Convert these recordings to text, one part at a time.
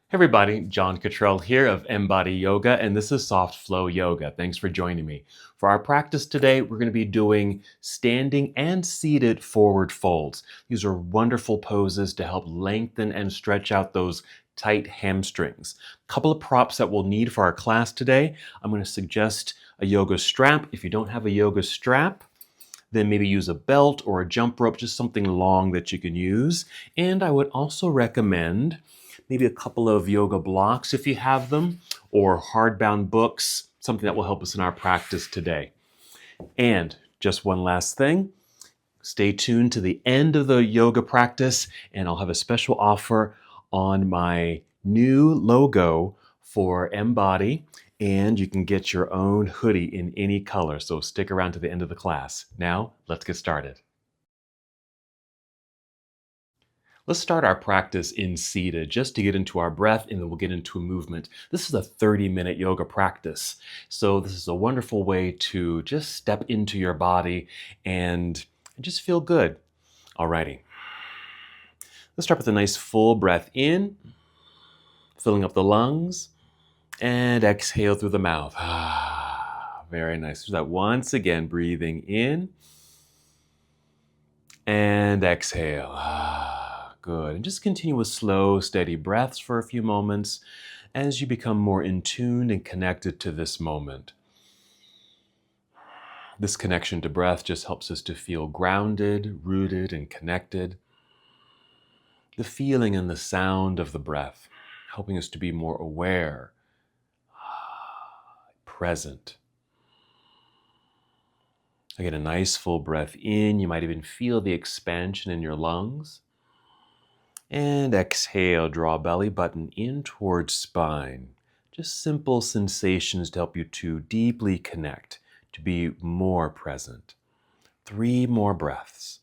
Hey everybody, John Cottrell here of MBODY Yoga, and this is Soft Flow Yoga. Thanks for joining me. For our practice today, we're going to be doing standing and seated forward folds. These are wonderful poses to help lengthen and stretch out those tight hamstrings. A couple of props that we'll need for our class today. I'm going to suggest a yoga strap. If you don't have a yoga strap, then maybe use a belt or a jump rope, just something long that you can use. And I would also recommend maybe a couple of yoga blocks if you have them, or hardbound books, something that will help us in our practice today. And just one last thing, stay tuned to the end of the yoga practice, and I'll have a special offer on my new logo for MBODY, and you can get your own hoodie in any color. So stick around to the end of the class. Now, let's get started. Let's start our practice in seated just to get into our breath, and then we'll get into a movement. This is a 30-minute yoga practice. So this is a wonderful way to just step into your body and just feel good. Alrighty. Let's start with a nice full breath in, filling up the lungs, and exhale through the mouth. Very nice. Do that once again, breathing in and exhale. Good. And just continue with slow, steady breaths for a few moments as you become more in tune and connected to this moment. This connection to breath just helps us to feel grounded, rooted, and connected. The feeling and the sound of the breath, helping us to be more aware, present. Again, a nice full breath in. You might even feel the expansion in your lungs. And exhale, draw belly button in towards spine. Just simple sensations to help you to deeply connect, to be more present. 3 more breaths.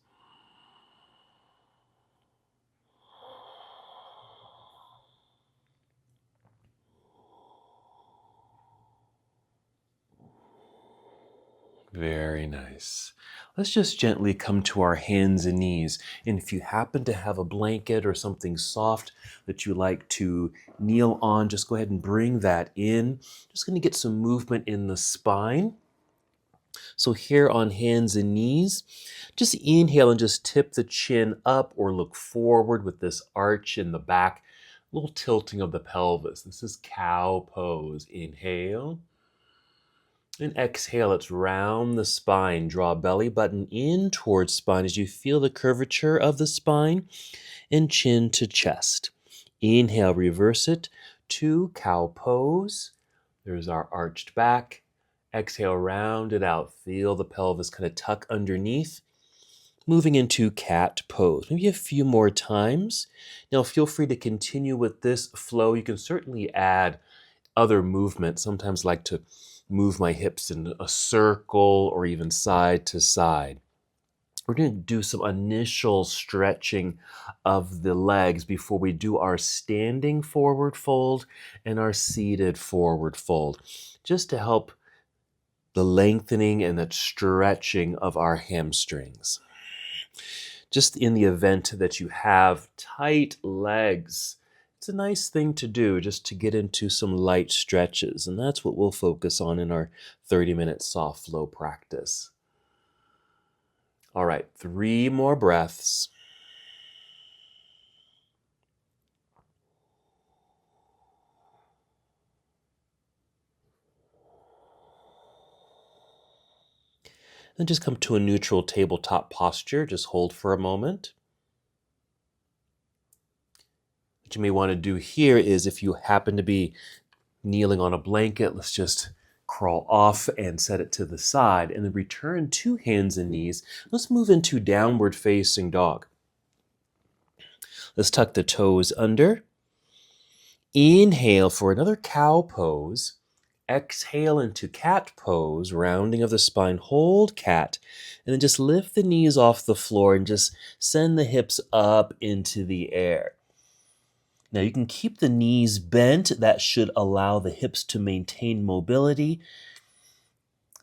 Very nice. Let's just gently come to our hands and knees. And if you happen to have a blanket or something soft that you like to kneel on, just go ahead and bring that in. Just going to get some movement in the spine. So here on hands and knees, just inhale and just tip the chin up or look forward with this arch in the back, a little tilting of the pelvis. This is cow pose. Inhale. And exhale, let's round the spine. Draw belly button in towards spine as you feel the curvature of the spine and chin to chest. Inhale, reverse it to cow pose. There's our arched back. Exhale, round it out. Feel the pelvis kind of tuck underneath. Moving into cat pose. Maybe a few more times. Now feel free to continue with this flow. You can certainly add other movements. Sometimes I like to move my hips in a circle or even side to side. We're going to do some initial stretching of the legs before we do our standing forward fold and our seated forward fold, just to help the lengthening and that stretching of our hamstrings. Just in the event that you have tight legs, it's a nice thing to do just to get into some light stretches, and that's what we'll focus on in our 30-minute soft flow practice. All right, 3 more breaths. Then just come to a neutral tabletop posture. Just hold for a moment. What you may want to do here is, if you happen to be kneeling on a blanket, let's just crawl off and set it to the side, and then return to hands and knees. Let's move into downward facing dog. Let's tuck the toes under. Inhale for another cow pose. Exhale into cat pose, rounding of the spine. Hold cat, and then just lift the knees off the floor and just send the hips up into the air. Now you can keep the knees bent. That should allow the hips to maintain mobility.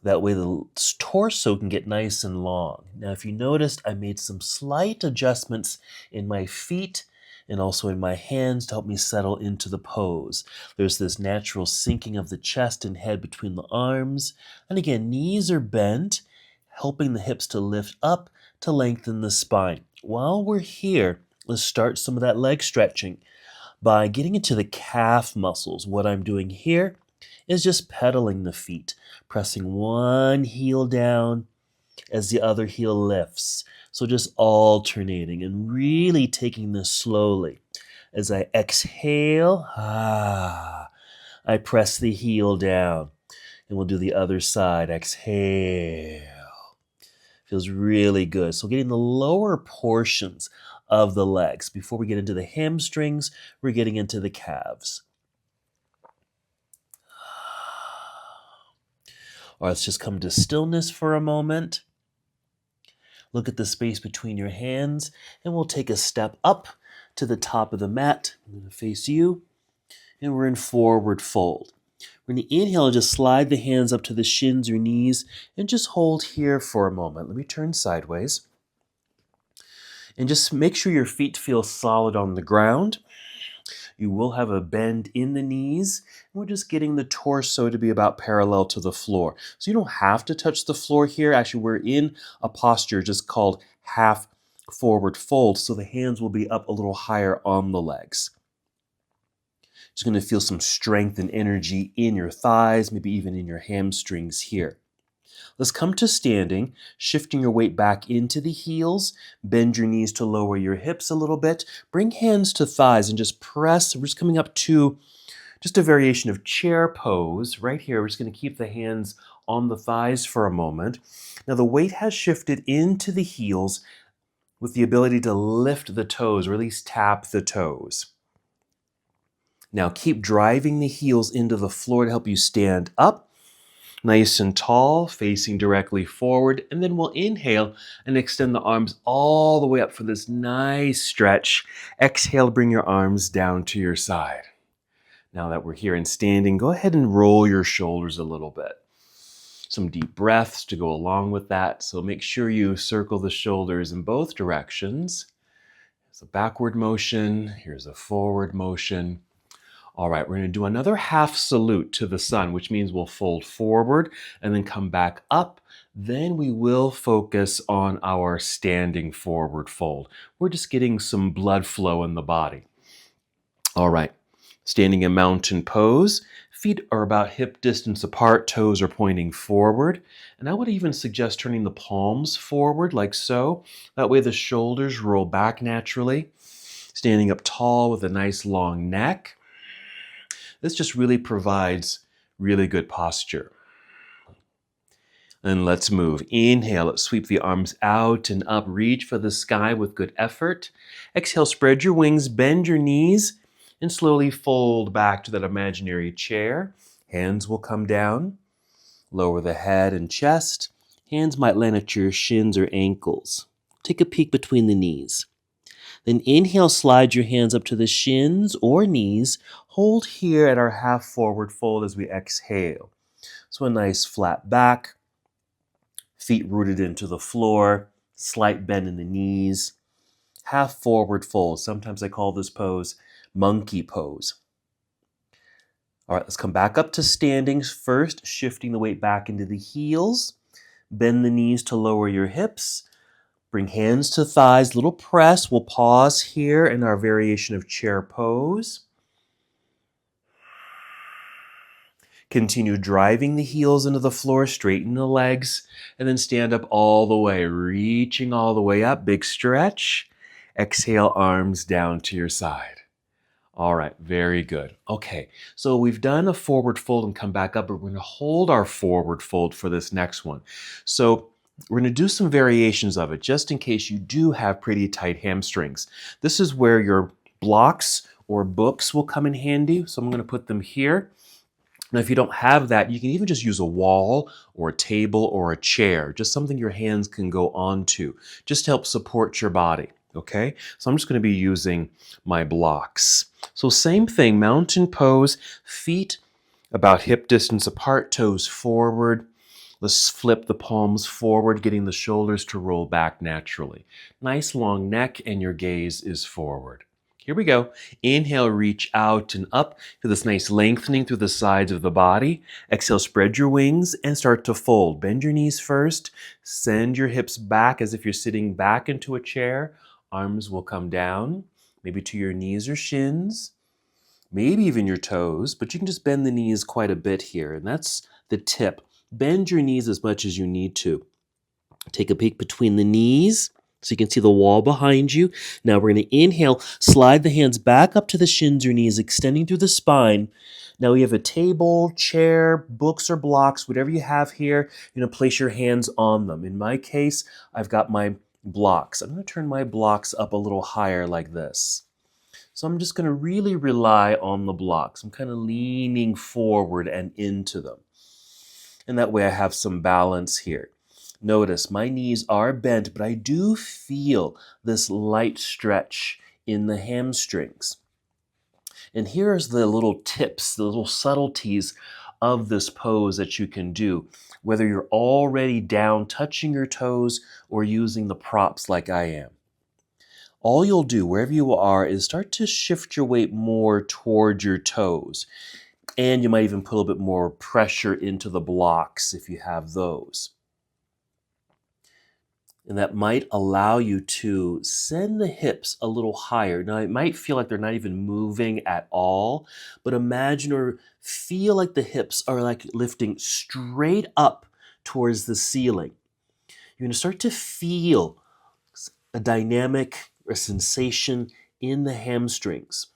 That way the torso can get nice and long. Now if you noticed, I made some slight adjustments in my feet and also in my hands to help me settle into the pose. There's this natural sinking of the chest and head between the arms. And again, knees are bent, helping the hips to lift up to lengthen the spine. While we're here, let's start some of that leg stretching by getting into the calf muscles. What I'm doing here is just pedaling the feet, pressing one heel down as the other heel lifts. So just alternating and really taking this slowly. As I exhale, I press the heel down. And we'll do the other side. Exhale. Feels really good. So getting the lower portions of the legs. Before we get into the hamstrings, we're getting into the calves. All right, let's just come to stillness for a moment. Look at the space between your hands, and we'll take a step up to the top of the mat. I'm going to face you, and we're in forward fold. We're going to inhale and just slide the hands up to the shins or knees, and just hold here for a moment. Let me turn sideways. And just make sure your feet feel solid on the ground. You will have a bend in the knees. We're just getting the torso to be about parallel to the floor. So you don't have to touch the floor here. Actually, we're in a posture just called half forward fold. So the hands will be up a little higher on the legs. Just going to feel some strength and energy in your thighs, maybe even in your hamstrings here. Let's come to standing, shifting your weight back into the heels. Bend your knees to lower your hips a little bit. Bring hands to thighs and just press. We're just coming up to just a variation of chair pose. Right here, we're just going to keep the hands on the thighs for a moment. Now the weight has shifted into the heels with the ability to lift the toes, or at least tap the toes. Now keep driving the heels into the floor to help you stand up. Nice and tall, facing directly forward. And then we'll inhale and extend the arms all the way up for this nice stretch. Exhale, bring your arms down to your side. Now that we're here in standing, go ahead and roll your shoulders a little bit. Some deep breaths to go along with that. So make sure you circle the shoulders in both directions. Here's a backward motion. Here's a forward motion. All right, we're going to do another half salute to the sun, which means we'll fold forward and then come back up. Then we will focus on our standing forward fold. We're just getting some blood flow in the body. All right, standing in mountain pose. Feet are about hip distance apart, toes are pointing forward. And I would even suggest turning the palms forward like so. That way the shoulders roll back naturally. Standing up tall with a nice long neck. This just really provides really good posture. And let's move. Inhale, let's sweep the arms out and up. Reach for the sky with good effort. Exhale, spread your wings, bend your knees, and slowly fold back to that imaginary chair. Hands will come down. Lower the head and chest. Hands might land at your shins or ankles. Take a peek between the knees. Then inhale, slide your hands up to the shins or knees. Hold here at our half forward fold as we exhale. So a nice flat back, feet rooted into the floor, slight bend in the knees, half forward fold. Sometimes I call this pose monkey pose. All right, let's come back up to standing. First, shifting the weight back into the heels. Bend the knees to lower your hips. Bring hands to thighs, little press. We'll pause here in our variation of chair pose. Continue driving the heels into the floor, straighten the legs, and then stand up all the way, reaching all the way up. Big stretch. Exhale, arms down to your side. All right, very good. Okay, so we've done a forward fold and come back up, but we're going to hold our forward fold for this next one. So we're going to do some variations of it, just in case you do have pretty tight hamstrings. This is where your blocks or books will come in handy, so I'm going to put them here. Now, if you don't have that, you can even just use a wall or a table or a chair, just something your hands can go onto, just to help support your body, okay? So I'm just going to be using my blocks. So same thing, mountain pose, feet about hip distance apart, toes forward. Let's flip the palms forward, getting the shoulders to roll back naturally. Nice long neck and your gaze is forward. Here Here we go. Inhale, reach out and up to this nice lengthening through the sides of the body. Exhale, spread your wings and start to fold. Bend your knees first. Send your hips back as if you're sitting back into a chair. Arms will come down, maybe to your knees or shins, maybe even your toes, but you can just bend the knees quite a bit here. And that's the tip. Bend your knees as much as you need to. Take a peek between the knees so you can see the wall behind you. Now we're going to inhale, slide the hands back up to the shins or knees, extending through the spine. Now we have a table, chair, books or blocks, whatever you have here, you're going to place your hands on them. In my case, I've got my blocks. I'm going to turn my blocks up a little higher like this. So I'm just going to really rely on the blocks. I'm kind of leaning forward and into them. And that way I have some balance here. Notice my knees are bent, but I do feel this light stretch in the hamstrings. And here's the little tips, the little subtleties of this pose that you can do, whether you're already down touching your toes or using the props like I am. All you'll do wherever you are is start to shift your weight more toward your toes. And you might even put a little bit more pressure into the blocks if you have those. And that might allow you to send the hips a little higher. Now, it might feel like they're not even moving at all, but imagine or feel like the hips are like lifting straight up towards the ceiling. You're going to start to feel a dynamic or sensation in the hamstrings.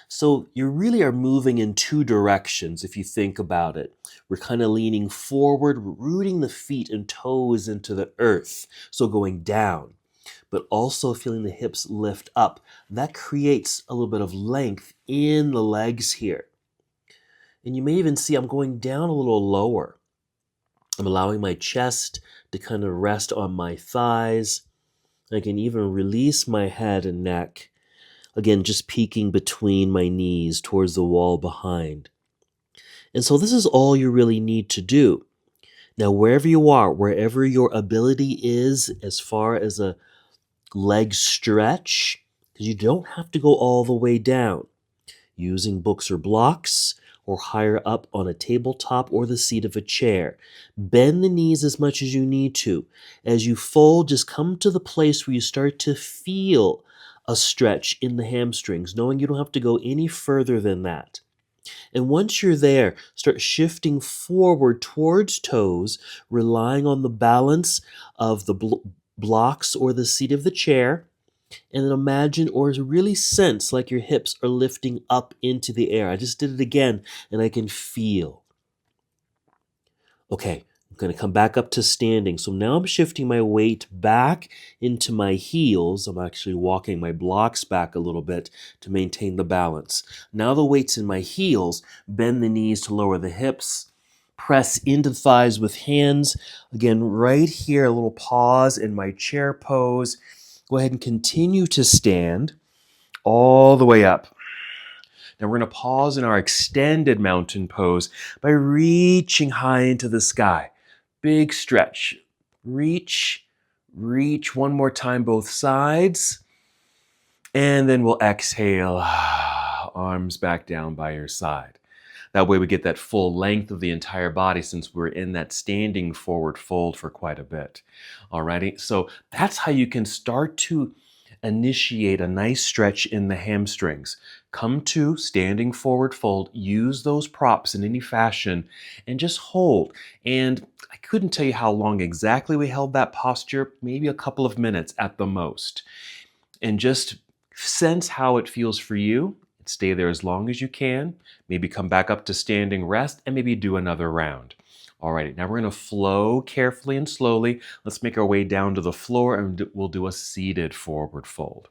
So you really are moving in two directions if you think about it. We're kind of leaning forward, rooting the feet and toes into the earth, so going down, but also feeling the hips lift up. That creates a little bit of length in the legs here. And you may even see I'm going down a little lower. I'm allowing my chest to kind of rest on my thighs. I can even release my head and neck. Again, just peeking between my knees towards the wall behind. And so this is all you really need to do. Now, wherever you are, wherever your ability is as far as a leg stretch, because you don't have to go all the way down, using books or blocks, or higher up on a tabletop or the seat of a chair. Bend the knees as much as you need to. As you fold, just come to the place where you start to feel a stretch in the hamstrings, knowing you don't have to go any further than that. And once you're there, start shifting forward towards toes, relying on the balance of the blocks or the seat of the chair. And then imagine or really sense like your hips are lifting up into the air. I just did it again, and I can feel. Okay, I'm going to come back up to standing. So now I'm shifting my weight back into my heels. I'm actually walking my blocks back a little bit to maintain the balance. Now the weight's in my heels. Bend the knees to lower the hips. Press into the thighs with hands. Again, right here, a little pause in my chair pose. Go ahead and continue to stand all the way up. Now we're going to pause in our extended mountain pose by reaching high into the sky. Big stretch. Reach, reach one more time, both sides. And then we'll exhale, arms back down by your side. That way we get that full length of the entire body since we're in that standing forward fold for quite a bit. Alrighty, so that's how you can start to initiate a nice stretch in the hamstrings. Come to standing forward fold, use those props in any fashion, and just hold. And I couldn't tell you how long exactly we held that posture, maybe a couple of minutes at the most. And just sense how it feels for you. Stay there as long as you can. Maybe come back up to standing rest and maybe do another round. Alrighty, now we're going to flow carefully and slowly. Let's make our way down to the floor and we'll do a seated forward fold.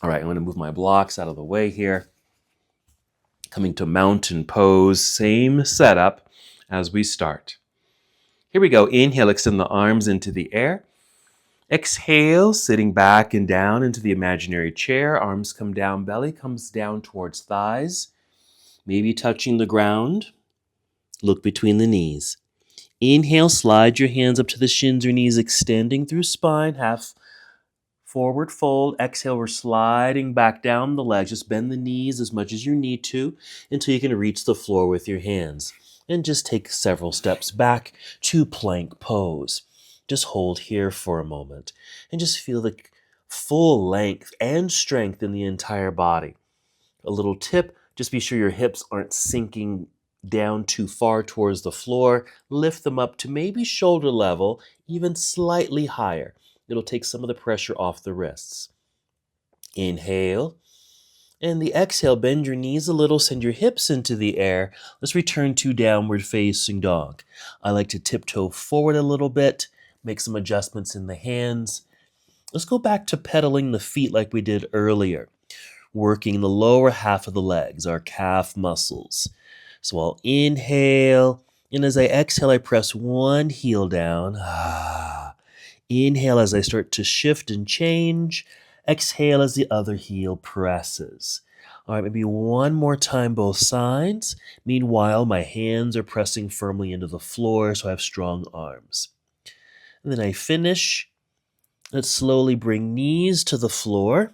All right, I'm going to move my blocks out of the way here. Coming to mountain pose, same setup as we start. Here we go. Inhale, extend the arms into the air. Exhale, sitting back and down into the imaginary chair. Arms come down, belly comes down towards thighs. Maybe touching the ground. Look between the knees. Inhale, slide your hands up to the shins or knees, extending through spine, half Forward fold. Exhale, we're sliding back down the legs. Just bend the knees as much as you need to until you can reach the floor with your hands. And just take several steps back to plank pose. Just hold here for a moment and just feel the full length and strength in the entire body. A little tip, just be sure your hips aren't sinking down too far towards the floor. Lift them up to maybe shoulder level, even slightly higher. It'll take some of the pressure off the wrists. Inhale. And the exhale, bend your knees a little, send your hips into the air. Let's return to downward facing dog. I like to tiptoe forward a little bit, make some adjustments in the hands. Let's go back to pedaling the feet like we did earlier, working the lower half of the legs, our calf muscles. So I'll inhale, and as I exhale, I press one heel down. Inhale as I start to shift and change. Exhale as the other heel presses. All right, maybe one more time, both sides. Meanwhile, my hands are pressing firmly into the floor, so I have strong arms. And then I finish. Let's slowly bring knees to the floor.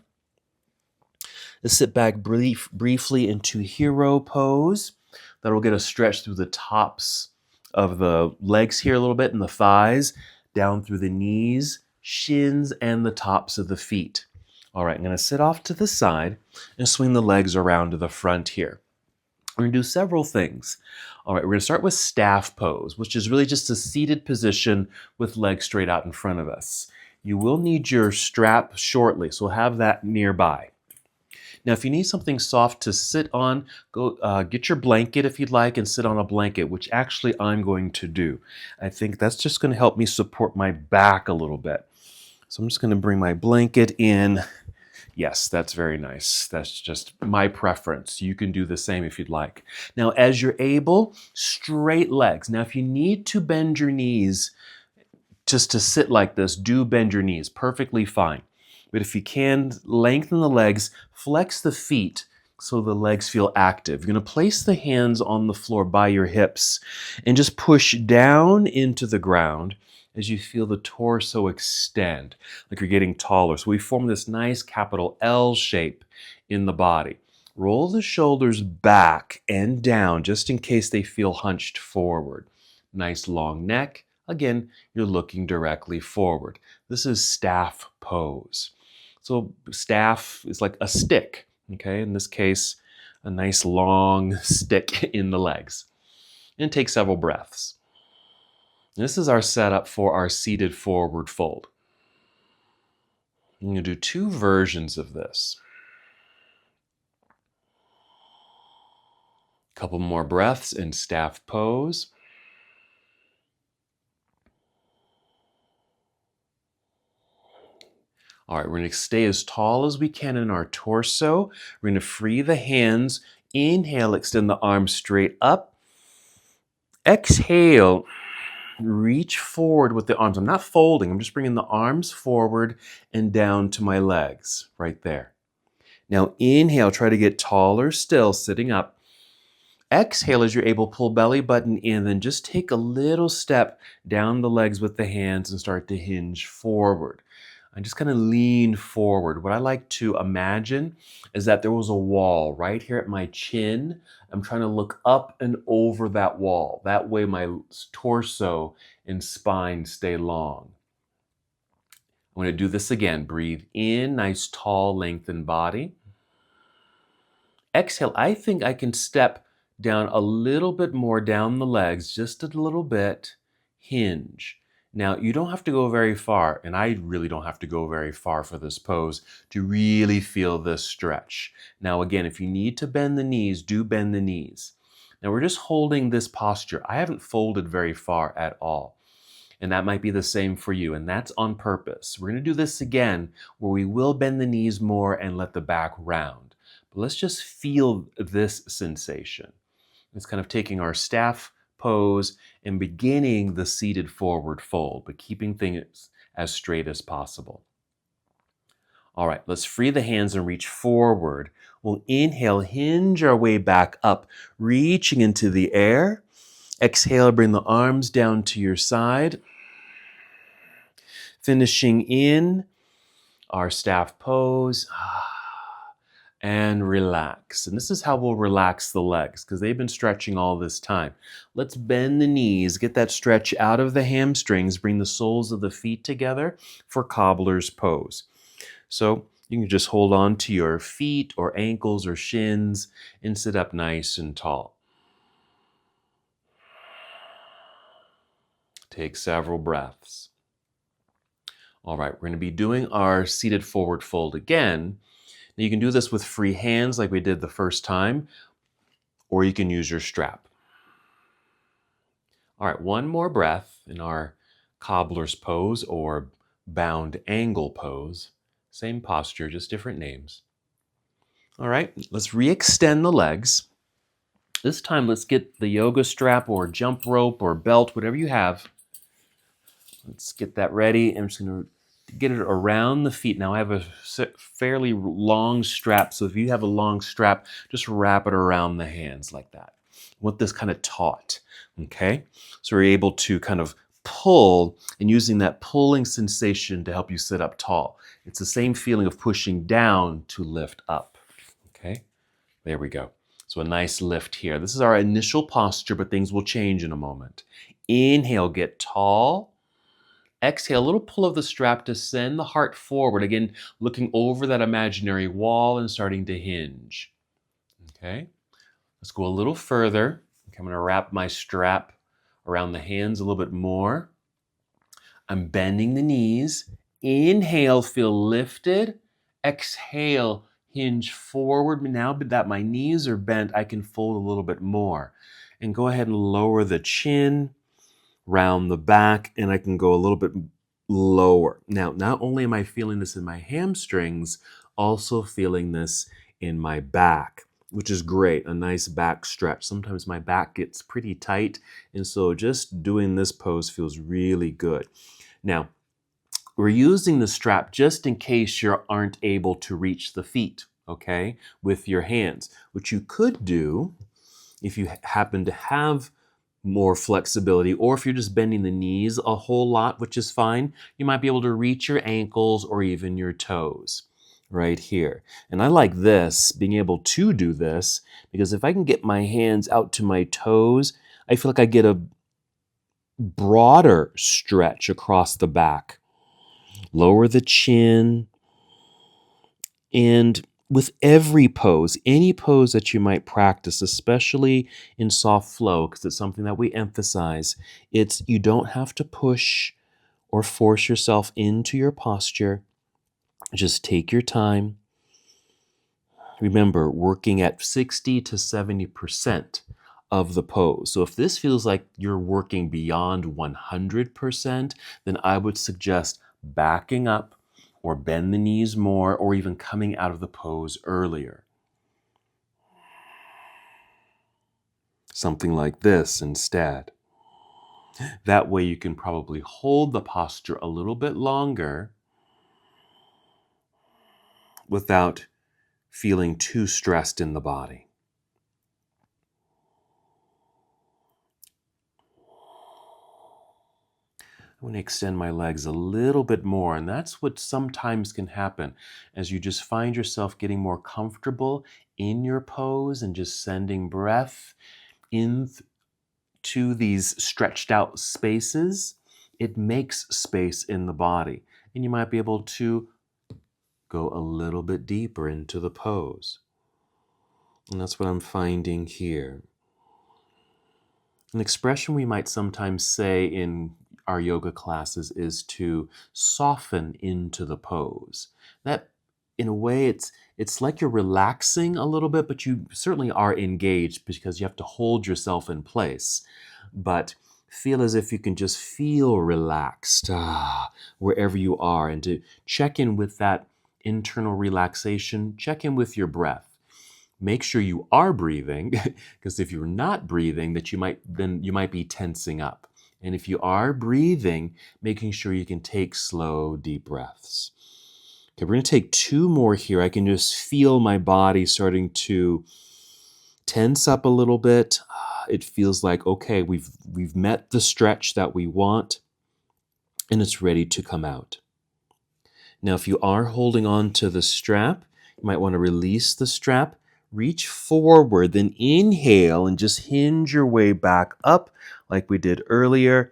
Let's sit back briefly into hero pose. That'll get us stretched through the tops of the legs here a little bit and the thighs, down through the knees, shins, and the tops of the feet. All right, I'm going to sit off to the side and swing the legs around to the front here. We're going to do several things. All right, we're going to start with staff pose, which is really just a seated position with legs straight out in front of us. You will need your strap shortly, so we'll have that nearby. Now, if you need something soft to sit on, go get your blanket if you'd like and sit on a blanket, which actually I'm going to do. I think that's just going to help me support my back a little bit. So I'm just going to bring my blanket in. Yes, that's very nice. That's just my preference. You can do the same if you'd like. Now, as you're able, straight legs. Now, if you need to bend your knees just to sit like this, do bend your knees. Perfectly fine. But if you can, lengthen the legs, flex the feet so the legs feel active. You're going to place the hands on the floor by your hips and just push down into the ground as you feel the torso extend, like you're getting taller. So we form this nice capital L shape in the body. Roll the shoulders back and down just in case they feel hunched forward. Nice long neck. Again, you're looking directly forward. This is staff pose. So staff is like a stick, okay? In this case, a nice long stick in the legs. And take several breaths. This is our setup for our seated forward fold. I'm going to do two versions of this. A couple more breaths in staff pose. All right, we're going to stay as tall as we can in our torso. We're going to free the hands. Inhale, extend the arms straight up. Exhale, reach forward with the arms. I'm not folding. I'm just bringing the arms forward and down to my legs, right there. Now inhale, try to get taller still, sitting up. Exhale as you're able, pull belly button in, then just take a little step down the legs with the hands and start to hinge forward. And just kind of lean forward. What I like to imagine is that there was a wall right here at my chin. I'm trying to look up and over that wall. That way my torso and spine stay long. I'm going to do this again. Breathe in, nice tall lengthened body. Exhale, I think I can step down a little bit more down the legs, just a little bit. Hinge. Now, you don't have to go very far, and I really don't have to go very far for this pose to really feel this stretch. Now, again, if you need to bend the knees, do bend the knees. Now, we're just holding this posture. I haven't folded very far at all, and that might be the same for you, and that's on purpose. We're going to do this again where we will bend the knees more and let the back round. But let's just feel this sensation. It's kind of taking our staff pose and beginning the seated forward fold, but keeping things as straight as possible. All right, let's free the hands and reach forward. We'll inhale, hinge our way back up, reaching into the air. Exhale, bring the arms down to your side. Finishing in our staff pose. And relax. And this is how we'll relax the legs because they've been stretching all this time. Let's bend the knees, get that stretch out of the hamstrings, bring the soles of the feet together for cobbler's pose. So you can just hold on to your feet or ankles or shins and sit up nice and tall. Take several breaths. All right, we're going to be doing our seated forward fold again. Now you can do this with free hands like we did the first time, or you can use your strap. All right, one more breath in our cobbler's pose or bound angle pose. Same posture, just different names. All right, let's re-extend the legs. This time, let's get the yoga strap or jump rope or belt, whatever you have. Let's get that ready. I'm just going to get it around the feet. Now I have a fairly long strap, so if you have a long strap, just wrap it around the hands like that. I want this kind of taut, okay? So we're able to kind of pull and using that pulling sensation to help you sit up tall. It's the same feeling of pushing down to lift up, okay? There we go. So a nice lift here. This is our initial posture, but things will change in a moment. Inhale, get tall. Exhale, a little pull of the strap to send the heart forward. Again, looking over that imaginary wall and starting to hinge. Okay, let's go a little further. Okay, I'm going to wrap my strap around the hands a little bit more. I'm bending the knees. Inhale, feel lifted. Exhale, hinge forward. Now that my knees are bent, I can fold a little bit more. And go ahead and lower the chin, round the back, and I can go a little bit lower. Now, not only am I feeling this in my hamstrings, also feeling this in my back, which is great, a nice back stretch. Sometimes my back gets pretty tight, and so just doing this pose feels really good. Now, we're using the strap just in case you aren't able to reach the feet, okay, with your hands. What you could do, if you happen to have more flexibility, or if you're just bending the knees a whole lot, which is fine, you might be able to reach your ankles or even your toes right here. And I like this, being able to do this, because if I can get my hands out to my toes, I feel like I get a broader stretch across the back. Lower the chin, and with every pose, any pose that you might practice, especially in soft flow, because it's something that we emphasize, it's you don't have to push or force yourself into your posture. Just take your time. Remember, working at 60 to 70% of the pose. So if this feels like you're working beyond 100%, then I would suggest backing up or bend the knees more, or even coming out of the pose earlier. Something like this instead. That way you can probably hold the posture a little bit longer without feeling too stressed in the body. I want to extend my legs a little bit more, and that's what sometimes can happen as you just find yourself getting more comfortable in your pose and just sending breath into these stretched out spaces. It makes space in the body, and you might be able to go a little bit deeper into the pose. And that's what I'm finding here. An expression we might sometimes say in our yoga classes is to soften into the pose. That, in a way, it's like you're relaxing a little bit, but you certainly are engaged because you have to hold yourself in place. But feel as if you can just feel relaxed wherever you are, and to check in with that internal relaxation, check in with your breath. Make sure you are breathing, because if you're not breathing, then you might be tensing up. And if you are breathing, making sure you can take slow, deep breaths. Okay, we're going to take two more here. I can just feel my body starting to tense up a little bit. It feels like, okay, we've met the stretch that we want, and it's ready to come out. Now, if you are holding on to the strap, you might want to release the strap, reach forward, then inhale and just hinge your way back up like we did earlier.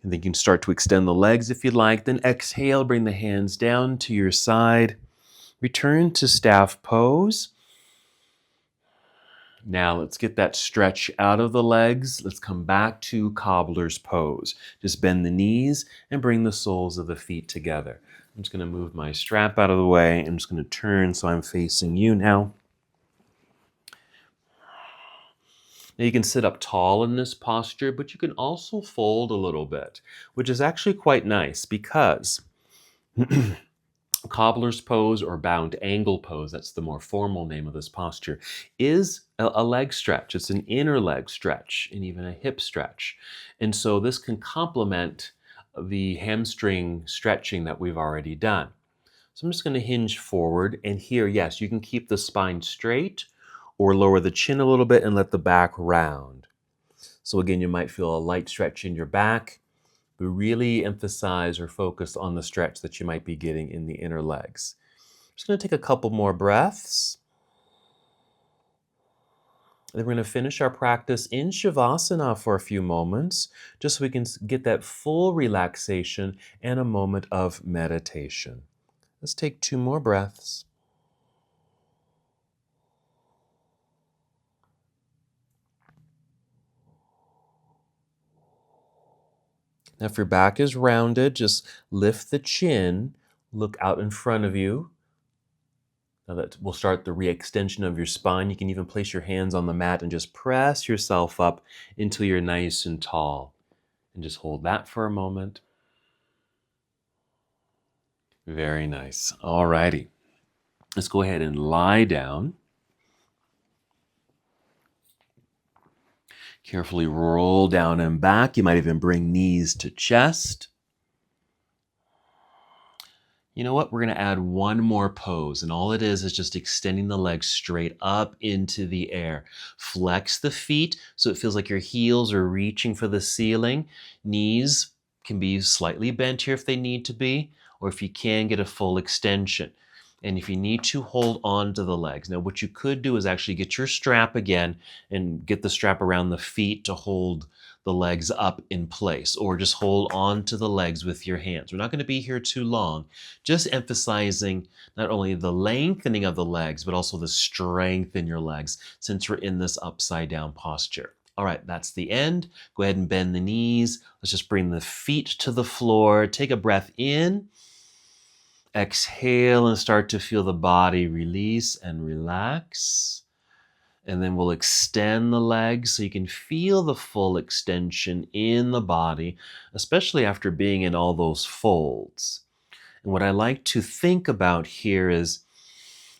And then you can start to extend the legs if you'd like. Then exhale, bring the hands down to your side. Return to staff pose. Now let's get that stretch out of the legs. Let's come back to cobbler's pose. Just bend the knees and bring the soles of the feet together. I'm just going to move my strap out of the way. I'm just going to turn so I'm facing you now. Now you can sit up tall in this posture, but you can also fold a little bit, which is actually quite nice because cobbler's pose or bound angle pose, that's the more formal name of this posture, is a leg stretch. It's an inner leg stretch and even a hip stretch. And so this can complement the hamstring stretching that we've already done. So I'm just going to hinge forward, and here, yes, you can keep the spine straight or lower the chin a little bit and let the back round. So again, you might feel a light stretch in your back. We really emphasize or focus on the stretch that you might be getting in the inner legs. I'm just going to take a couple more breaths. And then we're going to finish our practice in Shavasana for a few moments, just so we can get that full relaxation and a moment of meditation. Let's take 2 more breaths. Now, if your back is rounded, just lift the chin, look out in front of you. Now that will start the re-extension of your spine. You can even place your hands on the mat and just press yourself up until you're nice and tall. And just hold that for a moment. Very nice. All righty. Let's go ahead and lie down. Carefully roll down and back. You might even bring knees to chest. You know what? We're going to add one more pose, and all it is just extending the legs straight up into the air. Flex the feet so it feels like your heels are reaching for the ceiling. Knees can be slightly bent here if they need to be, or if you can, get a full extension. And if you need to, hold on to the legs. Now, what you could do is actually get your strap again and get the strap around the feet to hold the legs up in place, or just hold on to the legs with your hands. We're not going to be here too long, just emphasizing not only the lengthening of the legs, but also the strength in your legs since we're in this upside down posture. All right, that's the end. Go ahead and bend the knees. Let's just bring the feet to the floor. Take a breath in. Exhale and start to feel the body release and relax. And then we'll extend the legs so you can feel the full extension in the body, especially after being in all those folds. And what I like to think about here is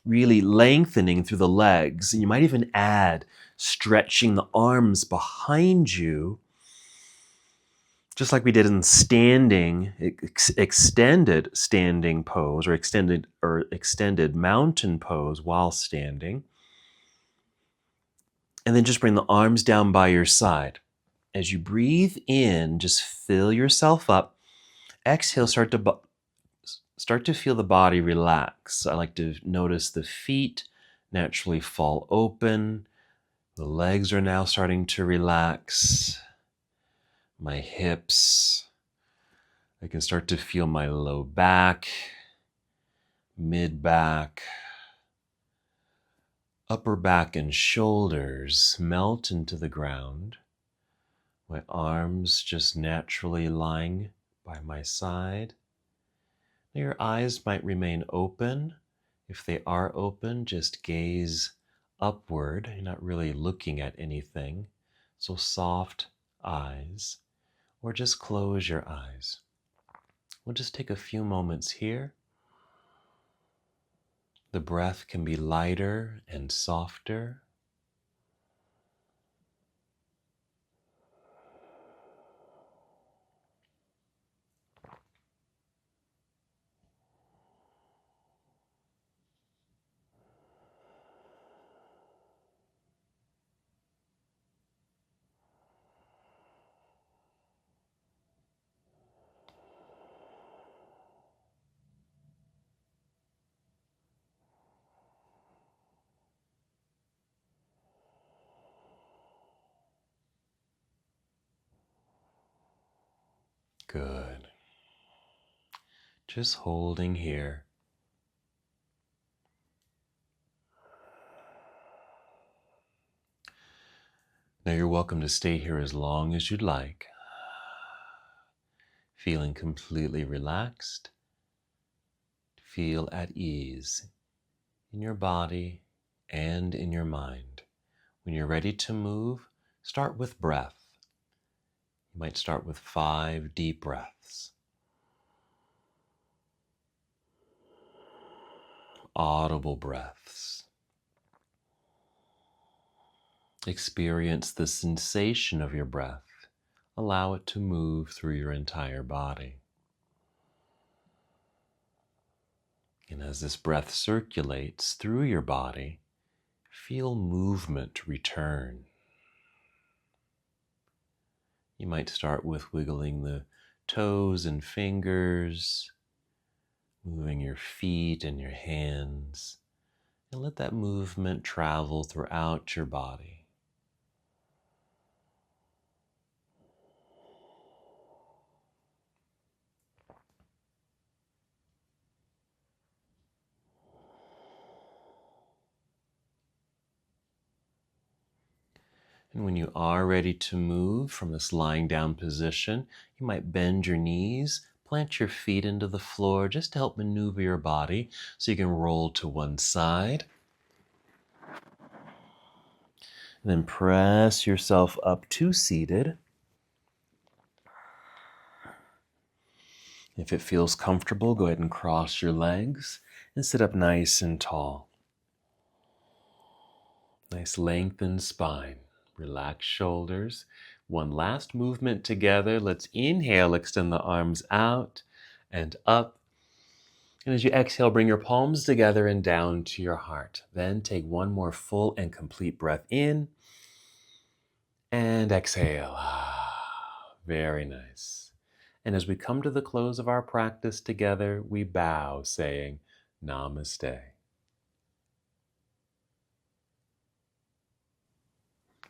really lengthening through the legs. And you might even add stretching the arms behind you, just like we did in standing, extended standing pose or extended mountain pose while standing. And then just bring the arms down by your side. As you breathe in, just fill yourself up. Exhale, start to feel the body relax. I like to notice the feet naturally fall open. The legs are now starting to relax. My hips. I can start to feel my low back, mid back, upper back and shoulders melt into the ground. My arms just naturally lying by my side. Your eyes might remain open. If they are open, just gaze upward. You're not really looking at anything. So soft eyes, or just close your eyes. We'll just take a few moments here. The breath can be lighter and softer. Good. Just holding here. Now you're welcome to stay here as long as you'd like, feeling completely relaxed. Feel at ease in your body and in your mind. When you're ready to move, start with breath. You might start with 5 deep breaths. Audible breaths. Experience the sensation of your breath. Allow it to move through your entire body. And as this breath circulates through your body, feel movement return. You might start with wiggling the toes and fingers, moving your feet and your hands, and let that movement travel throughout your body. And when you are ready to move from this lying down position, you might bend your knees, plant your feet into the floor just to help maneuver your body so you can roll to one side. And then press yourself up to seated. If it feels comfortable, go ahead and cross your legs and sit up nice and tall. Nice lengthened spine. Relax shoulders. One last movement together. Let's inhale, extend the arms out and up. And as you exhale, bring your palms together and down to your heart. Then take one more full and complete breath in and exhale. Very nice. And as we come to the close of our practice together, we bow saying, Namaste.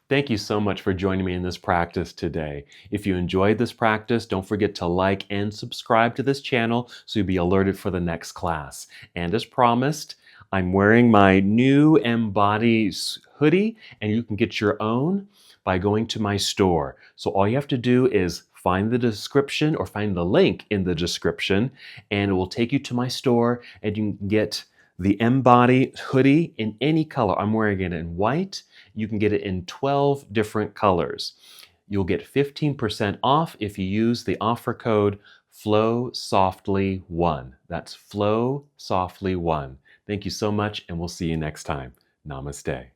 Thank you so much for joining me in this practice today. If you enjoyed this practice, don't forget to like and subscribe to this channel so you'll be alerted for the next class. And as promised, I'm wearing my new MBODY hoodie, and you can get your own by going to my store. So all you have to do is find the description or find the link in the description, and it will take you to my store, and you can get the MBODY hoodie in any color. I'm wearing it in white. You can get it in 12 different colors. You'll get 15% off if you use the offer code FlowSoftly1. That's FlowSoftly1. Thank you so much, and we'll see you next time. Namaste.